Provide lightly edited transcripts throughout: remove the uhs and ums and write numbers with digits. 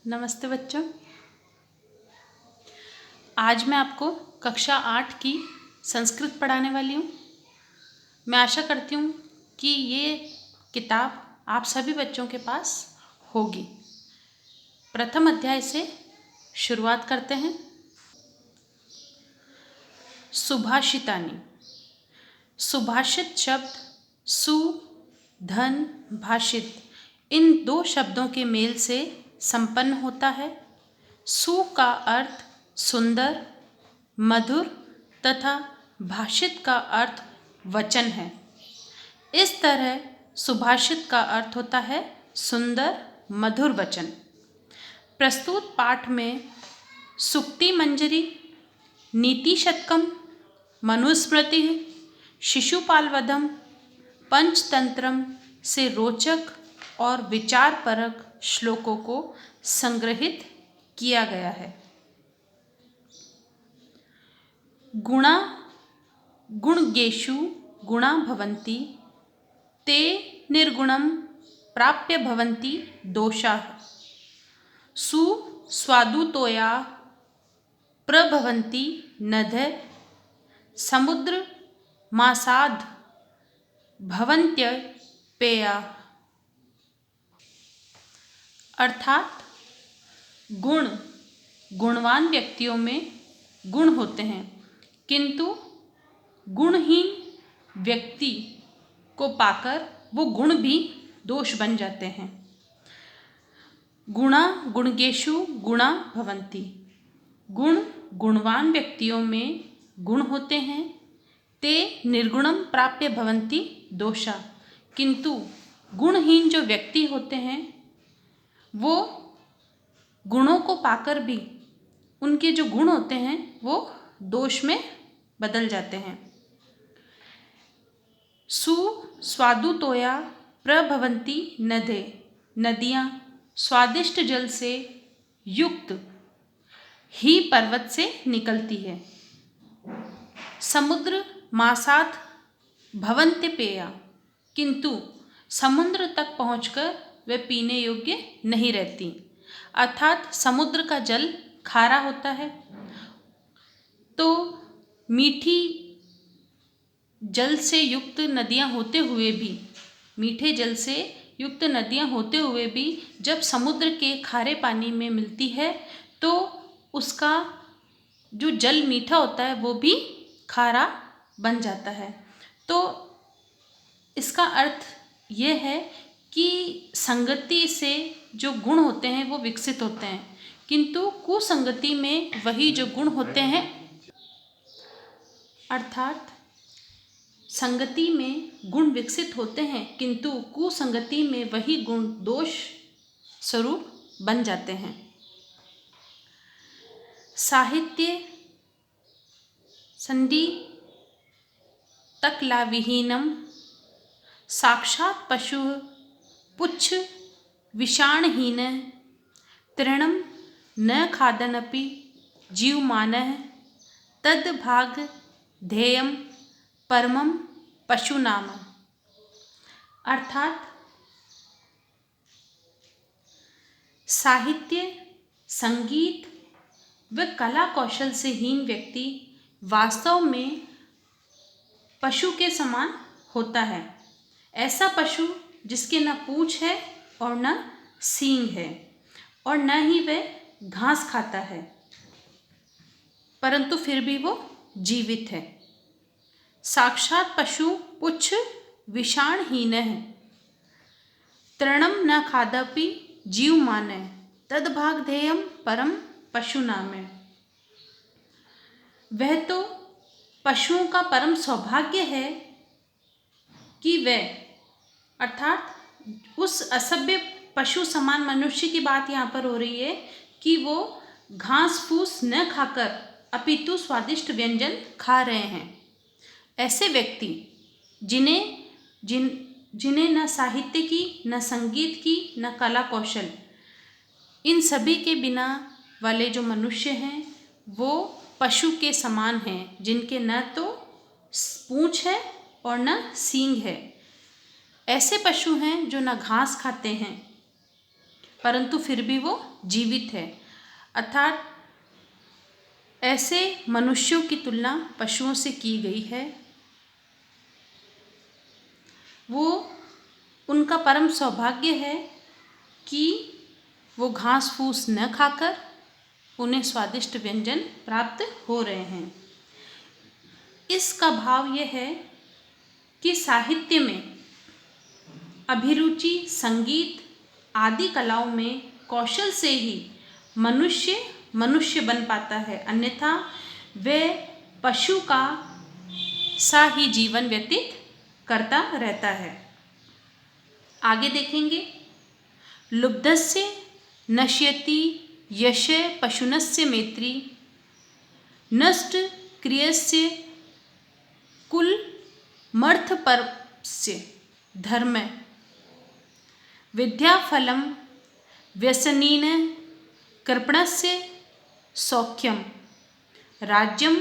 नमस्ते बच्चों। आज मैं आपको कक्षा 8 की संस्कृत पढ़ाने वाली हूँ। मैं आशा करती हूँ कि ये किताब आप सभी बच्चों के पास होगी। प्रथम अध्याय से शुरुआत करते हैं। सुभाषितानि। सुभाषित शब्द सु, धन, भाषित इन दो शब्दों के मेल से संपन्न होता है। सु का अर्थ सुंदर, मधुर तथा भाषित का अर्थ वचन है। इस तरह सुभाषित का अर्थ होता है सुंदर, मधुर वचन। प्रस्तुत पाठ में सूक्ति मंजरी, नीति शतकम, मनुस्मृति, शिशुपालवधम, पंचतंत्रम से रोचक और विचारपरक श्लोकों को संग्रहित किया गया है। गुणा गुणगेषु गुणा भवन्ति, ते निर्गुणं प्राप्य भवन्ति दोषाः। सुस्वादुतोया प्रभवन्ति नद्यः, समुद्र मासाद् भवन्त्यपेयाः। अर्थात गुण गुणवान व्यक्तियों में गुण होते हैं, किंतु गुणहीन व्यक्ति को पाकर वो गुण भी दोष बन जाते हैं। गुणा गुणगेषु गुणा भवन्ति। गुण गुणवान व्यक्तियों में गुण होते हैं। ते निर्गुणम प्राप्य भवन्ति दोषा। किंतु गुणहीन जो व्यक्ति होते हैं वो गुणों को पाकर भी उनके जो गुण होते हैं वो दोष में बदल जाते हैं। सुस्वादुतोया प्रभवन्ति नद्यः। नदियाँ स्वादिष्ट जल से युक्त ही पर्वत से निकलती है। समुद्र मासात् भवन्त्यपेया। किंतु समुद्र तक पहुंचकर वे पीने योग्य नहीं रहती। अर्थात समुद्र का जल खारा होता है, तो मीठी जल से युक्त नदियाँ होते हुए भी, मीठे जल से युक्त नदियाँ होते हुए भी जब समुद्र के खारे पानी में मिलती है तो उसका जो जल मीठा होता है वो भी खारा बन जाता है। तो इसका अर्थ ये है कि संगति से जो गुण होते हैं वो विकसित होते हैं, किंतु कुसंगति में वही जो गुण होते हैं, अर्थात संगति में गुण विकसित होते हैं किंतु कुसंगति में वही गुण दोष स्वरूप बन जाते हैं। साहित्य संधि तकलाविहीनम साक्षात् पशु पुच्छ विषाणहीन, तृणम न खादनपि जीवमानः, तद्भाग ध्येयम परमं पशुनाम। अर्थात साहित्य, संगीत व कला कौशल से हीन व्यक्ति वास्तव में पशु के समान होता है। ऐसा पशु जिसके न पूँछ है और न सींग है और न ही वह घास खाता है, परंतु फिर भी वो जीवित है। साक्षात पशु पुच्छ विषाणहीन है, तृणम न खादपि जीवमानः, तद्भाग ध्येयम परम पशुनाम। वह तो पशुओं का परम सौभाग्य है कि वह, अर्थात उस असभ्य पशु समान मनुष्य की बात यहाँ पर हो रही है कि वो घास फूस न खाकर अपितु स्वादिष्ट व्यंजन खा रहे हैं। ऐसे व्यक्ति जिन्हें न साहित्य की, न संगीत की, न कला कौशल, इन सभी के बिना वाले जो मनुष्य हैं वो पशु के समान हैं, जिनके न तो पूँछ है और न सींग है। ऐसे पशु हैं जो न घास खाते हैं परंतु फिर भी वो जीवित है। अर्थात ऐसे मनुष्यों की तुलना पशुओं से की गई है। वो उनका परम सौभाग्य है कि वो घास फूस न खाकर उन्हें स्वादिष्ट व्यंजन प्राप्त हो रहे हैं। इसका भाव यह है कि साहित्य में अभिरुचि, संगीत आदि कलाओं में कौशल से ही मनुष्य मनुष्य बन पाता है, अन्यथा वह पशु का सा ही जीवन व्यतीत करता रहता है। आगे देखेंगे, लुब्धस्य नश्यति यशः पशुनस्य मैत्री, नष्ट क्रियस्य कुलमर्थपर्यस्य धर्म, विद्याफलं व्यसनेन कृपणस्य सौख्यम, राज्यं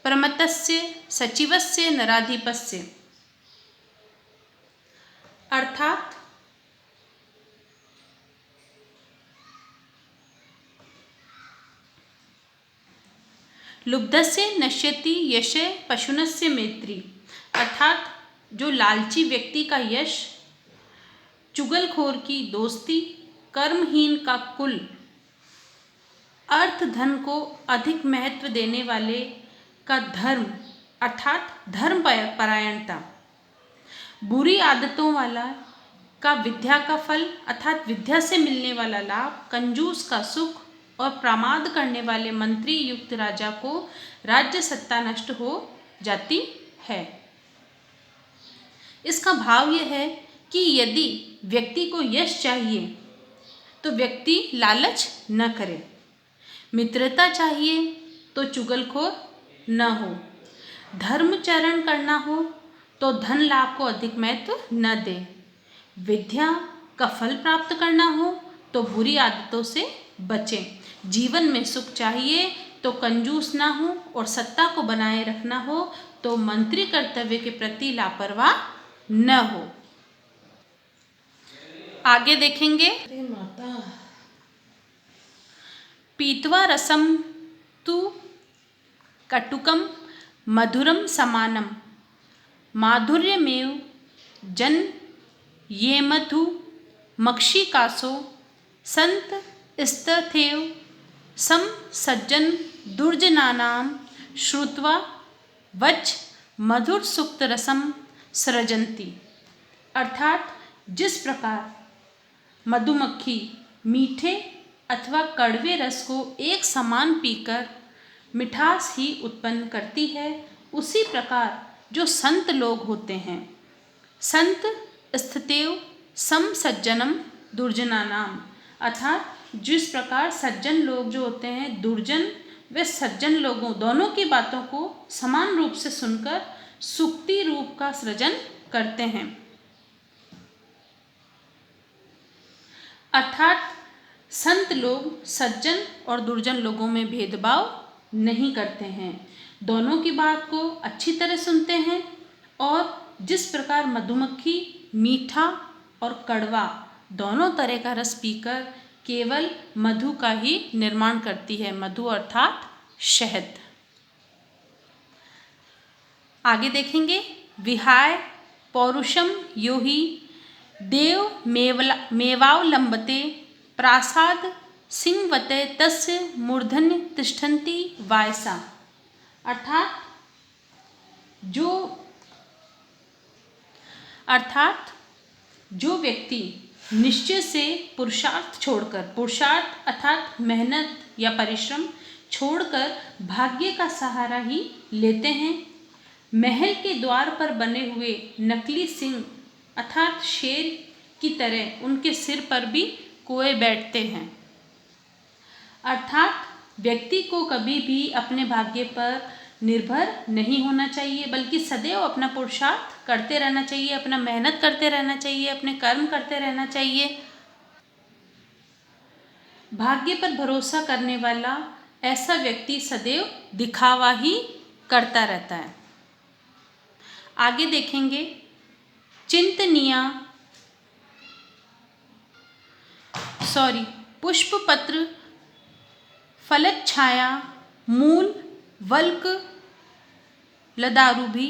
प्रमत्तस्य सचिवस्य नराधिपस्य। अर्थात लुब्धस्य नश्यति यशः पशुनस्य मैत्री, अर्थात जो लालची व्यक्ति का यश, चुगलखोर की दोस्ती, कर्महीन का कुल, अर्थ धन को अधिक महत्व देने वाले का धर्म अर्थात धर्म परायणता, बुरी आदतों वाला का विद्या का फल अर्थात विद्या से मिलने वाला लाभ, कंजूस का सुख और प्रमाद करने वाले मंत्री युक्त राजा को राज्य सत्ता नष्ट हो जाती है। इसका भाव यह है कि यदि व्यक्ति को यश चाहिए तो व्यक्ति लालच न करे, मित्रता चाहिए तो चुगलखोर न हो, धर्मचरण करना हो तो धन लाभ को अधिक महत्व न दे, विद्या का फल प्राप्त करना हो तो बुरी आदतों से बचें, जीवन में सुख चाहिए तो कंजूस ना हो और सत्ता को बनाए रखना हो तो मंत्री कर्तव्य के प्रति लापरवाह न हो। आगे देखेंगे, पीत्वा रसम तु कटुकम मधुरम समानम, माधुर्यमेव जन ये मधु मक्षिकासो, संत स्तथेव सम सज्जन दुर्जनानाम श्रुत्वा वच मधुर सुक्त रसम सृजन्ति। अर्थात जिस प्रकार मधुमक्खी मीठे अथवा कड़वे रस को एक समान पीकर मिठास ही उत्पन्न करती है, उसी प्रकार जो संत लोग होते हैं, संत स्थितेव सम सज्जनम दुर्जनानाम, अर्थात जिस प्रकार सज्जन लोग जो होते हैं, दुर्जन व सज्जन लोगों दोनों की बातों को समान रूप से सुनकर सुक्ति रूप का सृजन करते हैं। अर्थात संत लोग सज्जन और दुर्जन लोगों में भेदभाव नहीं करते हैं, दोनों की बात को अच्छी तरह सुनते हैं और जिस प्रकार मधुमक्खी मीठा और कड़वा दोनों तरह का रस पीकर केवल मधु का ही निर्माण करती है, मधु अर्थात शहद। आगे देखेंगे, विहाय पौरुषम यो हि देव मेवावलंबते, प्रासाद सिंहवते तस्य मूर्धन्य तिष्ठन्ति वायसा। अर्थात जो व्यक्ति निश्चय से पुरुषार्थ अर्थात मेहनत या परिश्रम छोड़कर भाग्य का सहारा ही लेते हैं, महल के द्वार पर बने हुए नकली सिंह अर्थात शेर की तरह उनके सिर पर भी कोए बैठते हैं। अर्थात व्यक्ति को कभी भी अपने भाग्य पर निर्भर नहीं होना चाहिए, बल्कि सदैव अपना पुरुषार्थ करते रहना चाहिए, अपना मेहनत करते रहना चाहिए, अपने कर्म करते रहना चाहिए। भाग्य पर भरोसा करने वाला ऐसा व्यक्ति सदैव दिखावा ही करता रहता है। आगे देखेंगे, चिंतनीया पुष्प पत्र फलच्छाया मूल वल्क लदारुभि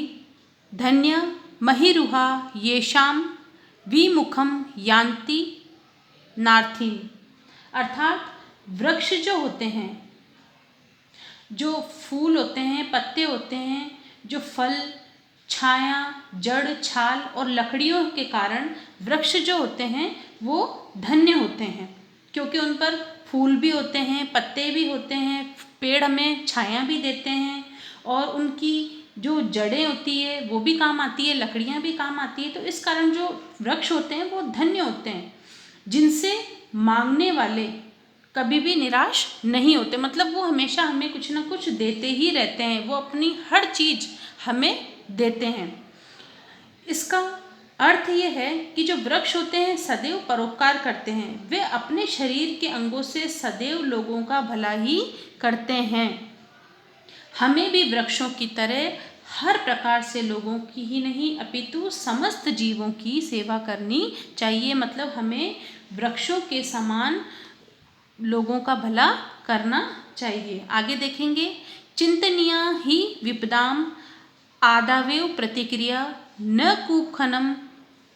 धन्य महिरुहा येषां विमुखम यान्ति नार्थी। अर्थात वृक्ष जो होते हैं, जो फूल होते हैं, पत्ते होते हैं, जो फल, छाया, जड़, छाल और लकड़ियों के कारण वृक्ष जो होते हैं वो धन्य होते हैं, क्योंकि उन पर फूल भी होते हैं, पत्ते भी होते हैं, पेड़ हमें छाया भी देते हैं और उनकी जो जड़ें होती है वो भी काम आती है, लकड़ियाँ भी काम आती है। तो इस कारण जो वृक्ष होते हैं वो धन्य होते हैं, जिनसे मांगने वाले कभी भी निराश नहीं होते। मतलब वो हमेशा हमें कुछ ना कुछ देते ही रहते हैं, वो अपनी हर चीज़ हमें देते हैं। इसका अर्थ ये है कि जो वृक्ष होते हैं सदैव परोपकार करते हैं, वे अपने शरीर के अंगों से सदैव लोगों का भला ही करते हैं। हमें भी वृक्षों की तरह हर प्रकार से लोगों की ही नहीं अपितु समस्त जीवों की सेवा करनी चाहिए। मतलब हमें वृक्षों के समान लोगों का भला करना चाहिए। आगे देखेंगे, चिंतनीया ही विपदाम आदावेव प्रतिक्रिया न कूपखनम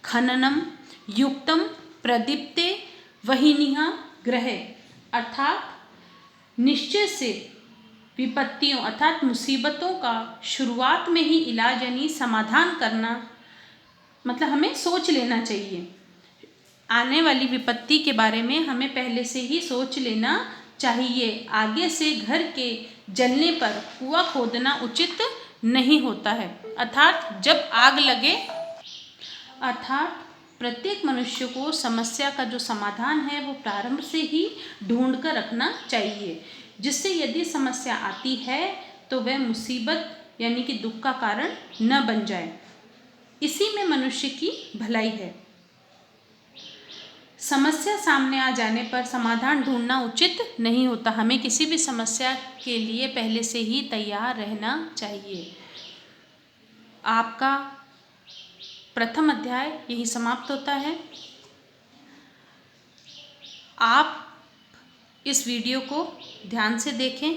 खननम युक्तम प्रदीप्ते वहिनिहा ग्रहे। अर्थात निश्चय से विपत्तियों अर्थात मुसीबतों का शुरुआत में ही इलाज यानी समाधान करना, मतलब हमें सोच लेना चाहिए। आने वाली विपत्ति के बारे में हमें पहले से ही सोच लेना चाहिए। आगे से घर के जलने पर कुआं खोदना उचित नहीं होता है। अर्थात जब आग लगे, अर्थात प्रत्येक मनुष्य को समस्या का जो समाधान है वो प्रारंभ से ही ढूंढ कर रखना चाहिए, जिससे यदि समस्या आती है तो वह मुसीबत यानी कि दुख का कारण न बन जाए। इसी में मनुष्य की भलाई है। समस्या सामने आ जाने पर समाधान ढूंढना उचित नहीं होता। हमें किसी भी समस्या के लिए पहले से ही तैयार रहना चाहिए। आपका प्रथम अध्याय यही समाप्त होता है। आप इस वीडियो को ध्यान से देखें।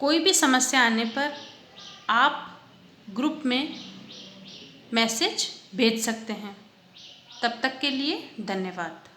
कोई भी समस्या आने पर आप ग्रुप में मैसेज भेज सकते हैं। तब तक के लिए धन्यवाद।